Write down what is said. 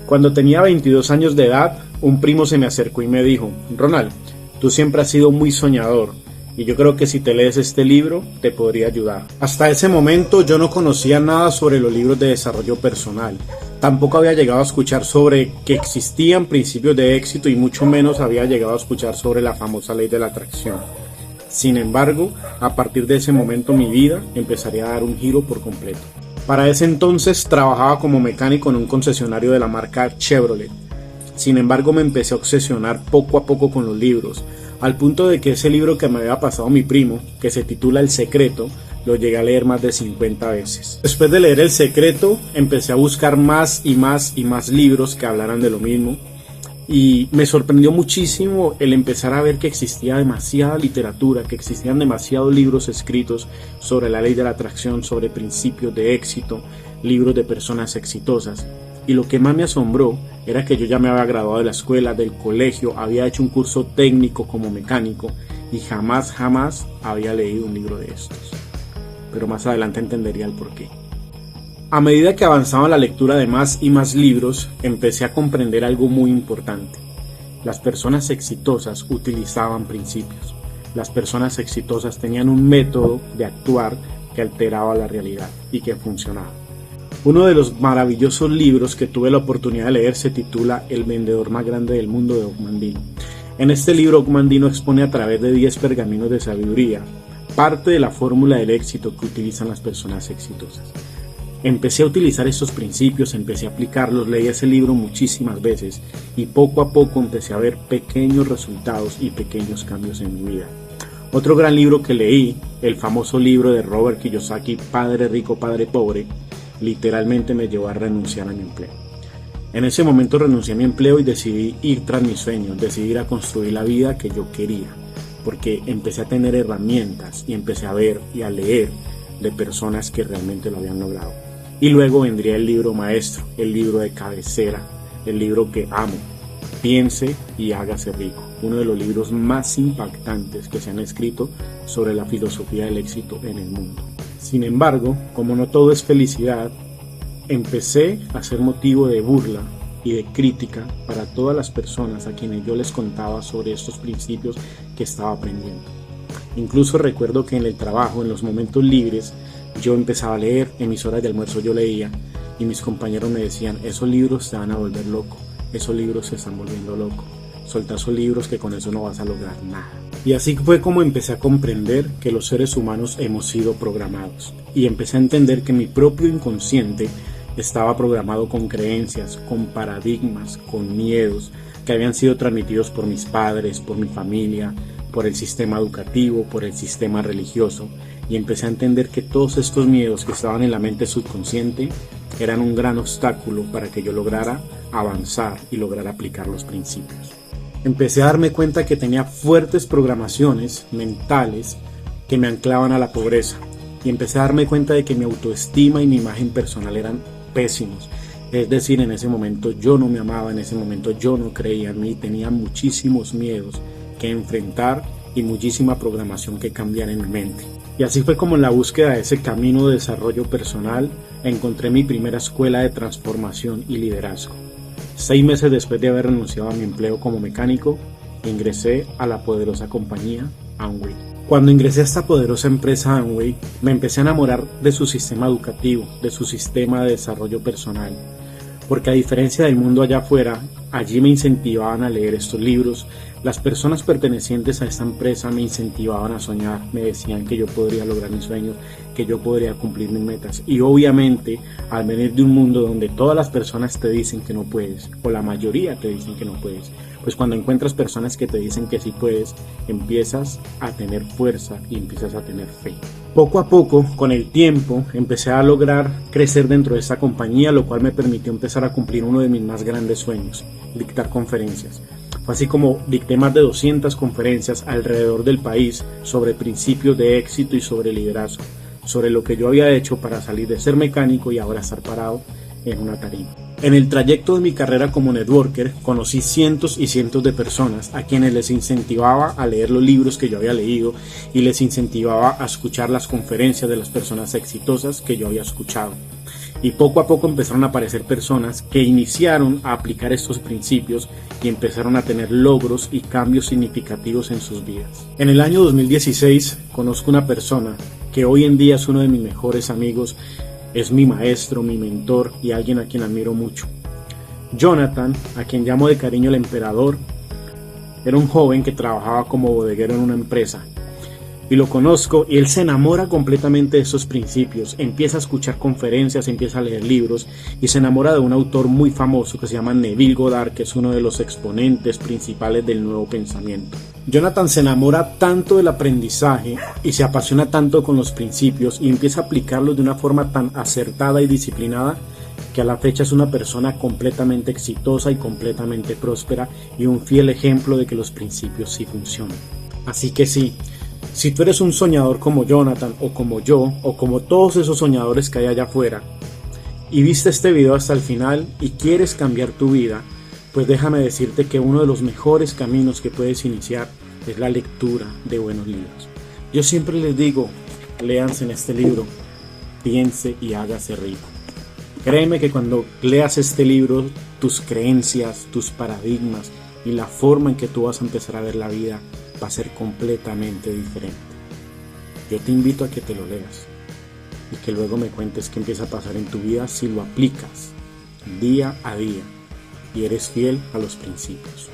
Cuando tenía 22 años de edad, un primo se me acercó y me dijo: Ronald, tú siempre has sido muy soñador y yo creo que si te lees este libro te podría ayudar. Hasta ese momento yo no conocía nada sobre los libros de desarrollo personal. Tampoco había llegado a escuchar sobre que existían principios de éxito y mucho menos había llegado a escuchar sobre la famosa ley de la atracción. Sin embargo, a partir de ese momento mi vida empezaría a dar un giro por completo. Para ese entonces trabajaba como mecánico en un concesionario de la marca Chevrolet. Sin embargo, me empecé a obsesionar poco a poco con los libros, al punto de que ese libro que me había pasado mi primo, que se titula El Secreto, lo llegué a leer más de 50 veces. Después de leer El Secreto, empecé a buscar más y más libros que hablaran de lo mismo, y me sorprendió muchísimo el empezar a ver que existía demasiada literatura, que existían demasiados libros escritos sobre la ley de la atracción, sobre principios de éxito, libros de personas exitosas. Y lo que más me asombró era que yo ya me había graduado de la escuela, del colegio, había hecho un curso técnico como mecánico y jamás había leído un libro de estos. Pero más adelante entendería el porqué. A medida que avanzaba la lectura de más y más libros, empecé a comprender algo muy importante. Las personas exitosas utilizaban principios. Las personas exitosas tenían un método de actuar que alteraba la realidad y que funcionaba. Uno de los maravillosos libros que tuve la oportunidad de leer se titula El vendedor más grande del mundo, de Ogmandino. En este libro Ogmandino expone a través de 10 pergaminos de sabiduría parte de la fórmula del éxito que utilizan las personas exitosas. Empecé a utilizar estos principios, empecé a aplicarlos, leí ese libro muchísimas veces y poco a poco empecé a ver pequeños resultados y pequeños cambios en mi vida. Otro gran libro que leí, el famoso libro de Robert Kiyosaki, Padre Rico, Padre Pobre, literalmente me llevó a renunciar a mi empleo. En ese momento renuncié a mi empleo y decidí ir tras mis sueños, decidí ir a construir la vida que yo quería, porque empecé a tener herramientas y empecé a ver y a leer de personas que realmente lo habían logrado. Y luego vendría el libro maestro, el libro de cabecera, el libro que amo, Piense y hágase rico, uno de los libros más impactantes que se han escrito sobre la filosofía del éxito en el mundo. Sin embargo, como no todo es felicidad, empecé a ser motivo de burla y de crítica para todas las personas a quienes yo les contaba sobre estos principios que estaba aprendiendo. Incluso recuerdo que en el trabajo, en los momentos libres, yo empezaba a leer, en mis horas de almuerzo yo leía y mis compañeros me decían: esos libros te van a volver loco, esos libros se están volviendo locos, solta esos libros que con eso no vas a lograr nada. Y así fue como empecé a comprender que los seres humanos hemos sido programados y empecé a entender que mi propio inconsciente estaba programado con creencias, con paradigmas, con miedos que habían sido transmitidos por mis padres, por mi familia, por el sistema educativo, por el sistema religioso, y empecé a entender que todos estos miedos que estaban en la mente subconsciente eran un gran obstáculo para que yo lograra avanzar y lograr aplicar los principios. Empecé a darme cuenta que tenía fuertes programaciones mentales que me anclaban a la pobreza, y empecé a darme cuenta de que mi autoestima y mi imagen personal eran pésimos. Es decir, en ese momento yo no me amaba, en ese momento yo no creía en mí, tenía muchísimos miedos que enfrentar y muchísima programación que cambiar en mi mente. Y así fue como en la búsqueda de ese camino de desarrollo personal encontré mi primera escuela de transformación y liderazgo. 6 meses después de haber renunciado a mi empleo como mecánico, ingresé a la poderosa compañía Amway. Cuando ingresé a esta poderosa empresa Amway, me empecé a enamorar de su sistema educativo, de su sistema de desarrollo personal, porque a diferencia del mundo allá afuera, allí me incentivaban a leer estos libros. Las personas pertenecientes a esta empresa me incentivaban a soñar, me decían que yo podría lograr mis sueños, que yo podría cumplir mis metas. Y obviamente, al venir de un mundo donde todas las personas te dicen que no puedes, o la mayoría te dicen que no puedes, pues cuando encuentras personas que te dicen que sí puedes, empiezas a tener fuerza y empiezas a tener fe. Poco a poco, con el tiempo, empecé a lograr crecer dentro de esta compañía, lo cual me permitió empezar a cumplir uno de mis más grandes sueños: dictar conferencias. Fue así como dicté más de 200 conferencias alrededor del país sobre principios de éxito y sobre liderazgo, sobre lo que yo había hecho para salir de ser mecánico y ahora estar parado en una tarima. En el trayecto de mi carrera como networker conocí cientos y cientos de personas a quienes les incentivaba a leer los libros que yo había leído y les incentivaba a escuchar las conferencias de las personas exitosas que yo había escuchado. Y poco a poco empezaron a aparecer personas que iniciaron a aplicar estos principios y empezaron a tener logros y cambios significativos en sus vidas. En el año 2016 conozco una persona que hoy en día es uno de mis mejores amigos, es mi maestro, mi mentor y alguien a quien admiro mucho. Jonathan, a quien llamo de cariño el emperador, era un joven que trabajaba como bodeguero en una empresa. Y lo conozco y él se enamora completamente de esos principios, empieza a escuchar conferencias, empieza a leer libros y se enamora de un autor muy famoso que se llama Neville Goddard, que es uno de los exponentes principales del nuevo pensamiento. Jonathan se enamora tanto del aprendizaje y se apasiona tanto con los principios y empieza a aplicarlos de una forma tan acertada y disciplinada que a la fecha es una persona completamente exitosa y completamente próspera y un fiel ejemplo de que los principios sí funcionan. Así que sí, si tú eres un soñador como Jonathan o como yo o como todos esos soñadores que hay allá afuera y viste este video hasta el final y quieres cambiar tu vida, pues déjame decirte que uno de los mejores caminos que puedes iniciar es la lectura de buenos libros. Yo siempre les digo, léanse en este libro, piense y hágase rico. Créeme que cuando leas este libro, tus creencias, tus paradigmas y la forma en que tú vas a empezar a ver la vida va a ser completamente diferente. Yo te invito a que te lo leas y que luego me cuentes qué empieza a pasar en tu vida si lo aplicas día a día y eres fiel a los principios.